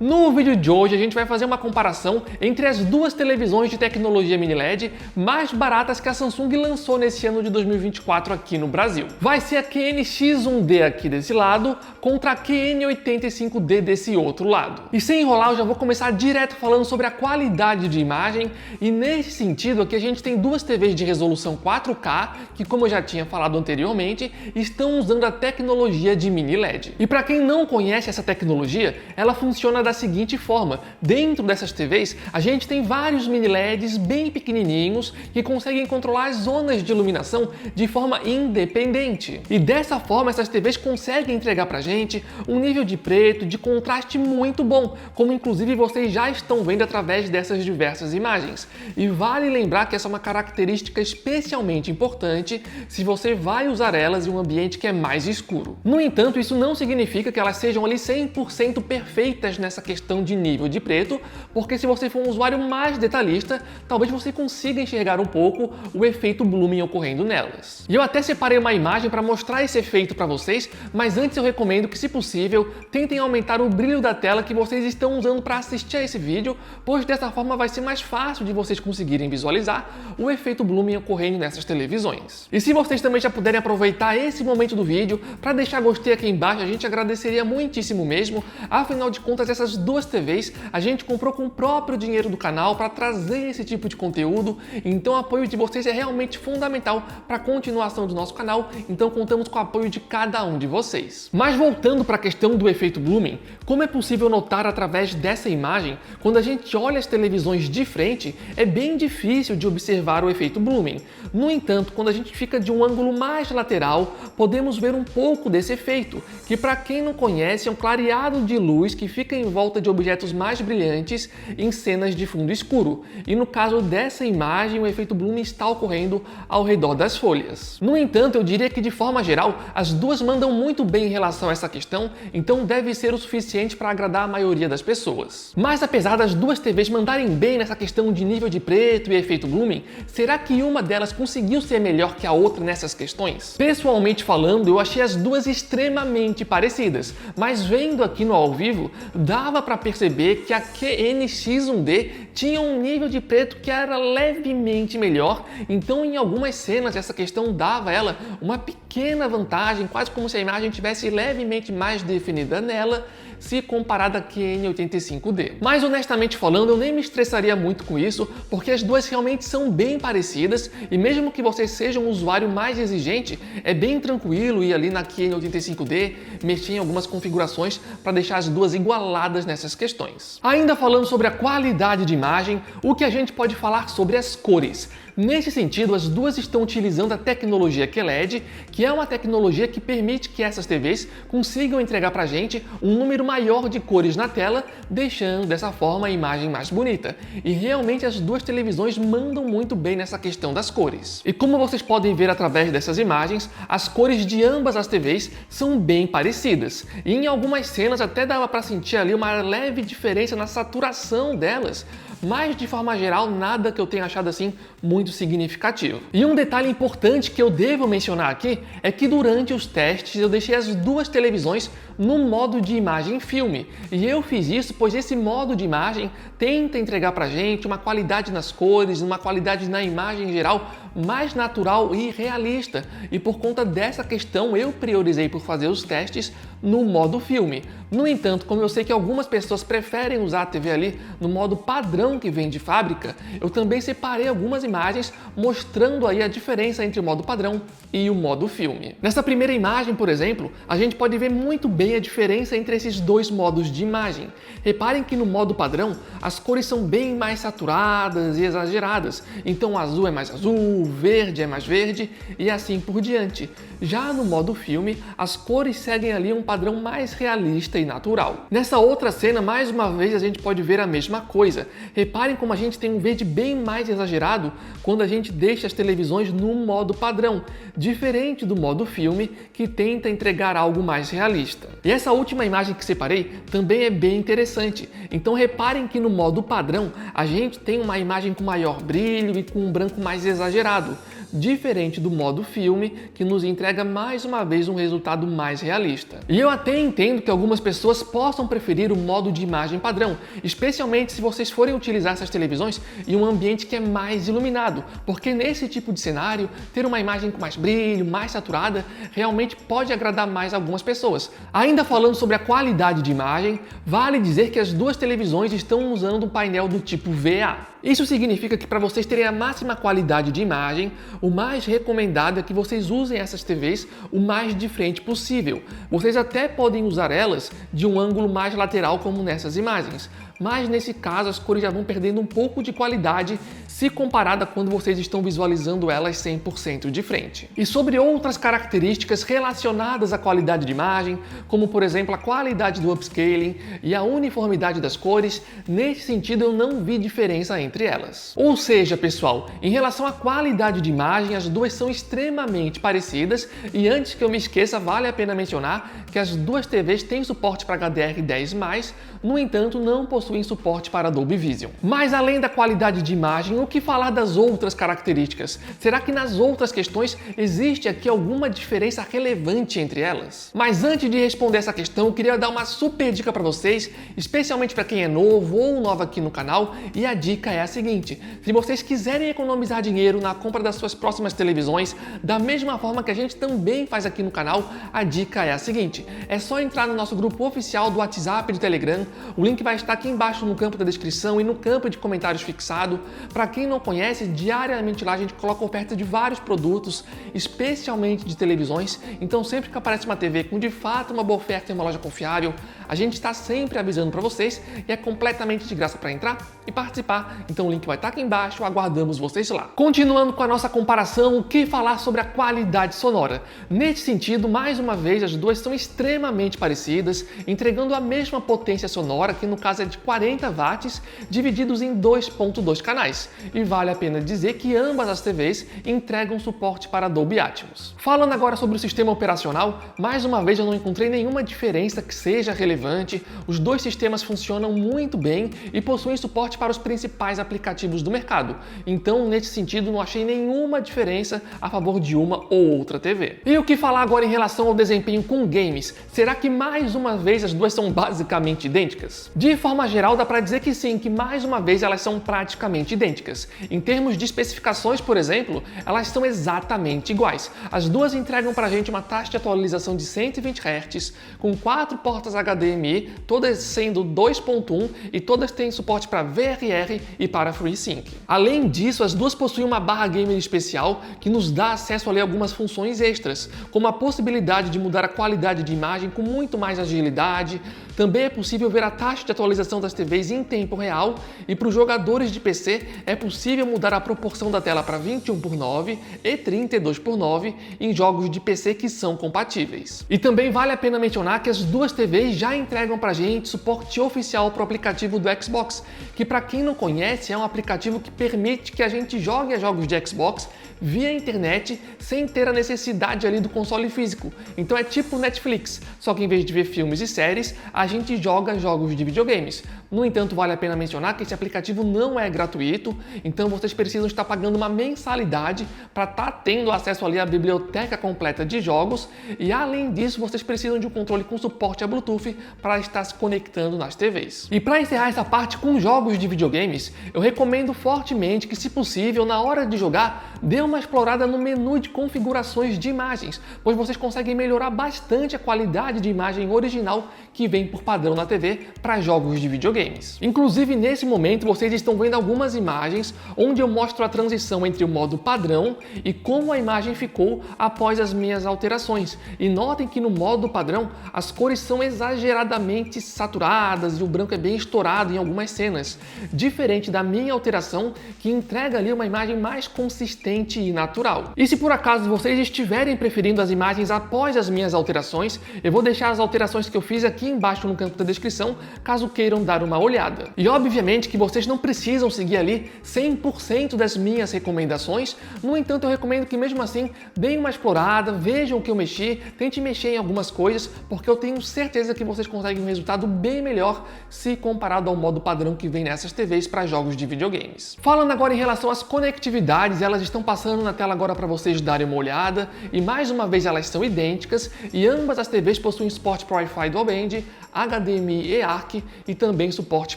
No vídeo de hoje a gente vai fazer uma comparação entre as duas televisões de tecnologia mini LED mais baratas que a Samsung lançou nesse ano de 2024 aqui no Brasil. Vai ser a QNX1D aqui desse lado contra a QN85D desse outro lado. E sem enrolar, eu já vou começar direto falando sobre a qualidade de imagem, e nesse sentido aqui a gente tem duas TVs de resolução 4K que, como eu já tinha falado anteriormente, estão usando a tecnologia de mini LED. E para quem não conhece essa tecnologia, ela funciona da seguinte forma: dentro dessas TVs a gente tem vários mini LEDs bem pequenininhos que conseguem controlar as zonas de iluminação de forma independente. E dessa forma essas TVs conseguem entregar pra gente um nível de preto, de contraste muito bom, como inclusive vocês já estão vendo através dessas diversas imagens. E vale lembrar que essa é uma característica especialmente importante se você vai usar elas em um ambiente que é mais escuro. No entanto, isso não significa que elas sejam ali 100% perfeitas nessa questão de nível de preto, porque se você for um usuário mais detalhista, talvez você consiga enxergar um pouco o efeito blooming ocorrendo nelas. E eu até separei uma imagem para mostrar esse efeito para vocês, mas antes eu recomendo que, se possível, tentem aumentar o brilho da tela que vocês estão usando para assistir a esse vídeo, pois dessa forma vai ser mais fácil de vocês conseguirem visualizar o efeito blooming ocorrendo nessas televisões. E se vocês também já puderem aproveitar esse momento do vídeo para deixar gostei aqui embaixo, a gente agradeceria muitíssimo mesmo. Afinal de contas, essas duas TVs a gente comprou com o próprio dinheiro do canal para trazer esse tipo de conteúdo, então o apoio de vocês é realmente fundamental para a continuação do nosso canal, então contamos com o apoio de cada um de vocês. Mas voltando para a questão do efeito blooming, como é possível notar através dessa imagem, quando a gente olha as televisões de frente, é bem difícil de observar o efeito blooming. No entanto, quando a gente fica de um ângulo mais lateral, podemos ver um pouco desse efeito, que, para quem não conhece, é um clareado de luz que fica em volta de objetos mais brilhantes em cenas de fundo escuro. E no caso dessa imagem, o efeito blooming está ocorrendo ao redor das folhas. No entanto, eu diria que, de forma geral, as duas mandam muito bem em relação a essa questão, então deve ser o suficiente para agradar a maioria das pessoas. Mas apesar das duas TVs mandarem bem nessa questão de nível de preto e efeito blooming, será que uma delas conseguiu ser melhor que a outra nessas questões? Pessoalmente falando, eu achei as duas extremamente parecidas, mas vendo aqui no ao vivo, dava para perceber que a QNX1D tinha um nível de preto que era levemente melhor, então em algumas cenas essa questão dava a ela uma pequena vantagem, quase como se a imagem tivesse levemente mais definida nela, se comparada à QN85D. Mas honestamente falando, eu nem me estressaria muito com isso, porque as duas realmente são bem parecidas, e mesmo que você seja um usuário mais exigente, é bem tranquilo ir ali na QN85D, mexer em algumas configurações para deixar as duas igualadas nessas questões. Ainda falando sobre a qualidade de imagem, o que a gente pode falar sobre as cores? Nesse sentido, as duas estão utilizando a tecnologia QLED, que é uma tecnologia que permite que essas TVs consigam entregar pra gente um número maior de cores na tela, deixando dessa forma a imagem mais bonita. E realmente as duas televisões mandam muito bem nessa questão das cores. E como vocês podem ver através dessas imagens, as cores de ambas as TVs são bem parecidas. E em algumas cenas até dava para sentir ali uma leve diferença na saturação delas, mas de forma geral nada que eu tenha achado assim muito significativo. E um detalhe importante que eu devo mencionar aqui é que durante os testes eu deixei as duas televisões no modo de imagem filme, e eu fiz isso pois esse modo de imagem tenta entregar pra gente uma qualidade nas cores, uma qualidade na imagem em geral mais natural e realista, e por conta dessa questão eu priorizei por fazer os testes no modo filme. No entanto, como eu sei que algumas pessoas preferem usar a TV ali no modo padrão que vem de fábrica, eu também separei algumas imagens mostrando aí a diferença entre o modo padrão e o modo filme. Nessa primeira imagem, por exemplo, a gente pode ver muito bem a diferença entre esses dois modos de imagem. Reparem que no modo padrão as cores são bem mais saturadas e exageradas, então o azul é mais azul, o verde é mais verde e assim por diante. Já no modo filme, as cores seguem ali um padrão mais realista e natural. Nessa outra cena, mais uma vez a gente pode ver a mesma coisa. Reparem como a gente tem um verde bem mais exagerado quando a gente deixa as televisões no modo padrão, diferente do modo filme, que tenta entregar algo mais realista. E essa última imagem que separei também é bem interessante. Então reparem que no modo padrão a gente tem uma imagem com maior brilho e com um branco mais exagerado. diferente do modo filme, que nos entrega mais uma vez um resultado mais realista. E eu até entendo que algumas pessoas possam preferir o modo de imagem padrão, especialmente se vocês forem utilizar essas televisões em um ambiente que é mais iluminado, porque nesse tipo de cenário, ter uma imagem com mais brilho, mais saturada, realmente pode agradar mais algumas pessoas. Ainda falando sobre a qualidade de imagem, vale dizer que as duas televisões estão usando um painel do tipo VA. Isso significa que para vocês terem a máxima qualidade de imagem, o mais recomendado é que vocês usem essas TVs o mais de frente possível. Vocês até podem usar elas de um ângulo mais lateral como nessas imagens, mas nesse caso as cores já vão perdendo um pouco de qualidade se comparada quando vocês estão visualizando elas 100% de frente. E sobre outras características relacionadas à qualidade de imagem, como por exemplo a qualidade do upscaling e a uniformidade das cores, nesse sentido eu não vi diferença entre elas. Ou seja, pessoal, em relação à qualidade de imagem, as duas são extremamente parecidas e antes que eu me esqueça, vale a pena mencionar que as duas TVs têm suporte para HDR10+, no entanto não possuem suporte para Dolby Vision. Mas além da qualidade de imagem, o que falar das outras características? Será que nas outras questões existe aqui alguma diferença relevante entre elas? Mas antes de responder essa questão, eu queria dar uma super dica para vocês, especialmente para quem é novo ou nova aqui no canal, e a dica é a seguinte: se vocês quiserem economizar dinheiro na compra das suas próximas televisões, da mesma forma que a gente também faz aqui no canal, a dica é a seguinte: é só entrar no nosso grupo oficial do WhatsApp e do Telegram, o link vai estar aqui embaixo no campo da descrição e no campo de comentários fixado. Para quem não conhece, diariamente lá a gente coloca oferta de vários produtos, especialmente de televisões, então sempre que aparece uma TV com de fato uma boa oferta em uma loja confiável, a gente está sempre avisando para vocês e é completamente de graça para entrar e participar, então o link vai estar aqui embaixo, aguardamos vocês lá. Continuando com a nossa comparação, o que falar sobre a qualidade sonora? Nesse sentido, mais uma vez, as duas são extremamente parecidas, entregando a mesma potência sonora, que no caso é de 40 watts, divididos em 2.2 canais, e vale a pena dizer que ambas as TVs entregam suporte para Dolby Atmos. Falando agora sobre o sistema operacional, mais uma vez eu não encontrei nenhuma diferença que seja relevante, os dois sistemas funcionam muito bem e possuem suporte para os principais aplicativos do mercado, então nesse sentido não achei nenhuma diferença a favor de uma ou outra TV. E o que falar agora em relação ao desempenho com games? Será que mais uma vez as duas são basicamente idênticas? De forma geral dá para dizer que sim, que mais uma vez elas são praticamente idênticas. Em termos de especificações, por exemplo, elas são exatamente iguais. As duas entregam para a gente uma taxa de atualização de 120 Hz, com 4 portas HDMI, todas sendo 2.1 e todas têm suporte para VRR e para FreeSync. Além disso, as duas possuem uma barra gamer especial que nos dá acesso a algumas funções extras, como a possibilidade de mudar a qualidade de imagem com muito mais agilidade. Também é possível ver a taxa de atualização das TVs em tempo real e para os jogadores de PC é possível mudar a proporção da tela para 21:9 e 32:9 em jogos de PC que são compatíveis. E também vale a pena mencionar que as duas TVs já entregam para a gente suporte oficial para o aplicativo do Xbox, que para quem não conhece é um aplicativo que permite que a gente jogue jogos de Xbox via internet sem ter a necessidade ali do console físico. Então é tipo Netflix, só que em vez de ver filmes e séries, a gente joga jogos de videogames. No entanto, vale a pena mencionar que esse aplicativo não é gratuito, então vocês precisam estar pagando uma mensalidade para estar tendo acesso ali à biblioteca completa de jogos e além disso vocês precisam de um controle com suporte a Bluetooth para estar se conectando nas TVs. E para encerrar essa parte com jogos de videogames, eu recomendo fortemente que, se possível, na hora de jogar, dê uma explorada no menu de configurações de imagens, pois vocês conseguem melhorar bastante a qualidade de imagem original que vem por padrão na TV para jogos de videogames. Inclusive, nesse momento, vocês estão vendo algumas imagens onde eu mostro a transição entre o modo padrão e como a imagem ficou após as minhas alterações. E notem que no modo padrão, as cores são exageradamente saturadas e o branco é bem estourado em algumas cenas, diferente da minha alteração, que entrega ali uma imagem mais consistente e natural. E se por acaso vocês estiverem preferindo as imagens após as minhas alterações, eu vou deixar as alterações que eu fiz aqui embaixo no campo da descrição, caso queiram dar uma olhada. E obviamente que vocês não precisam seguir ali 100% das minhas recomendações, no entanto eu recomendo que mesmo assim deem uma explorada, vejam o que eu mexi, tente mexer em algumas coisas, porque eu tenho certeza que vocês conseguem um resultado bem melhor se comparado ao modo padrão que vem nessas TVs para jogos de videogames. Falando agora em relação às conectividades, elas estão passando na tela agora para vocês darem uma olhada, e mais uma vez elas são idênticas, e ambas as TVs possuem suporte para Wi-Fi Dual Band, HDMI e ARC e também suporte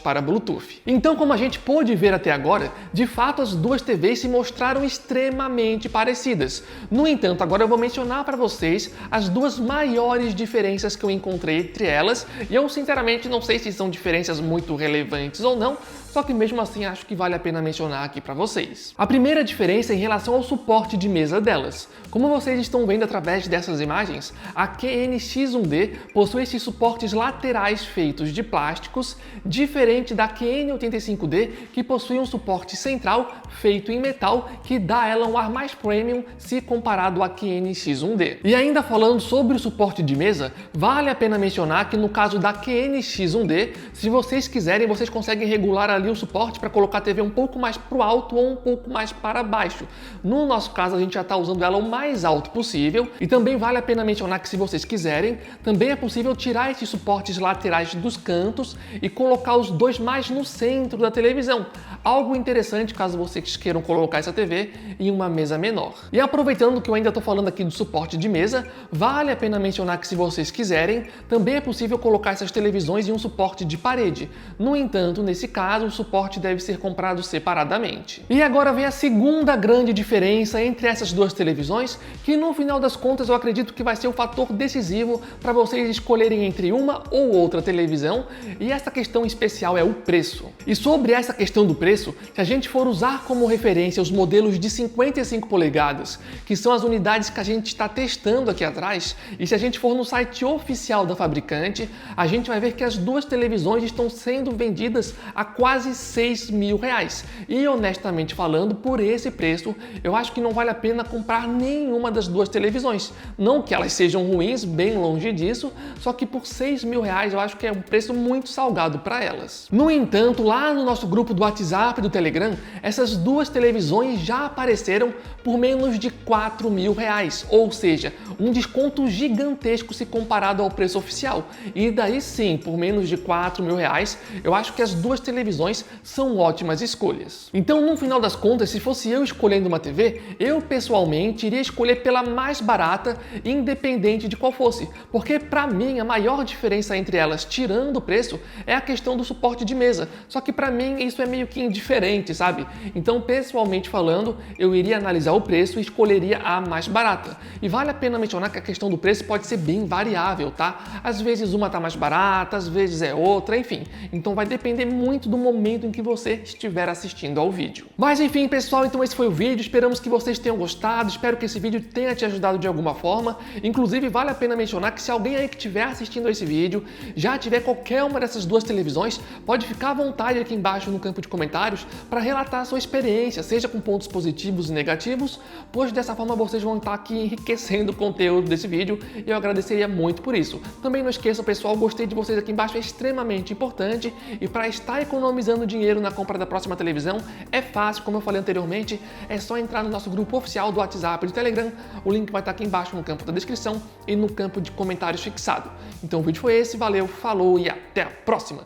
para Bluetooth. Então, como a gente pôde ver até agora, de fato as duas TVs se mostraram extremamente parecidas. No entanto, agora eu vou mencionar para vocês as duas maiores diferenças que eu encontrei entre elas, e eu sinceramente não sei se são diferenças muito relevantes ou não, só que mesmo assim acho que vale a pena mencionar aqui para vocês. A primeira diferença é em relação ao suporte de mesa delas. Como vocês estão vendo através dessas imagens, a QNX1D possui esses suportes laterais feitos de plásticos, diferente da QN85D, que possui um suporte central feito em metal, que dá a ela um ar mais premium se comparado à QNX1D. E ainda falando sobre o suporte de mesa, vale a pena mencionar que no caso da QNX1D, se vocês quiserem, vocês conseguem regular ali o suporte para colocar a TV um pouco mais para o alto ou um pouco mais para baixo. No nosso caso, a gente já está usando ela o mais alto possível, e também vale a pena mencionar que se vocês quiserem, também é possível tirar esses suportes laterais dos cantos e colocar os dois mais no centro da televisão. Algo interessante caso vocês queiram colocar essa TV em uma mesa menor. E aproveitando que eu ainda estou falando aqui do suporte de mesa, vale a pena mencionar que se vocês quiserem, também é possível colocar essas televisões em um suporte de parede. No entanto, nesse caso, o suporte deve ser comprado separadamente. E agora vem a segunda grande diferença entre essas duas televisões, que no final das contas eu acredito que vai ser o fator decisivo para vocês escolherem entre uma ou outra televisão, e essa questão especial é o preço. E sobre essa questão do preço, se a gente for usar como referência os modelos de 55 polegadas, que são as unidades que a gente está testando aqui atrás, e se a gente for no site oficial da fabricante, a gente vai ver que as duas televisões estão sendo vendidas a quase R$6.000. E honestamente falando, por esse preço, eu acho que não vale a pena comprar nenhuma das duas televisões. Não que elas sejam ruins, bem longe disso, só que por R$6.000 eu acho que é um preço muito salgado para elas. No entanto, lá no nosso grupo do WhatsApp e do Telegram, essas duas televisões já apareceram por menos de R$4.000, ou seja, um desconto gigantesco se comparado ao preço oficial. E daí sim, por menos de R$4.000, eu acho que as duas televisões são ótimas escolhas. Então, no final das contas, se fosse eu escolhendo uma TV, eu pessoalmente iria escolher pela mais barata, independente de qual fosse, porque para mim a maior diferença entre elas, tirando o preço, é a questão do suporte de mesa. Só que para mim isso é meio que indiferente, sabe? Então, pessoalmente falando, eu iria analisar o preço e escolheria a mais barata. E vale a pena mencionar que a questão do preço pode ser bem variável, tá? Às vezes uma tá mais barata, às vezes é outra, enfim. Então vai depender muito do momento em que você estiver assistindo ao vídeo. Mas enfim, pessoal, então esse foi o vídeo. Esperamos que vocês tenham gostado. Espero que esse vídeo tenha te ajudado de alguma forma. Inclusive, vale a pena mencionar que se alguém aí que estiver assistindo esse vídeo já tiver qualquer uma dessas duas televisões, pode ficar à vontade aqui embaixo no campo de comentários para relatar a sua experiência, seja com pontos positivos e negativos, pois dessa forma vocês vão estar aqui enriquecendo o conteúdo desse vídeo e eu agradeceria muito por isso. Também não esqueçam, pessoal, gostei de vocês aqui embaixo, é extremamente importante, e para estar economizando dinheiro na compra da próxima televisão é fácil, como eu falei anteriormente, é só entrar no nosso grupo oficial do WhatsApp e do Telegram. O link vai estar aqui embaixo no campo da descrição e no campo de comentários fixado. Então o vídeo foi esse, valeu, falou e até a próxima!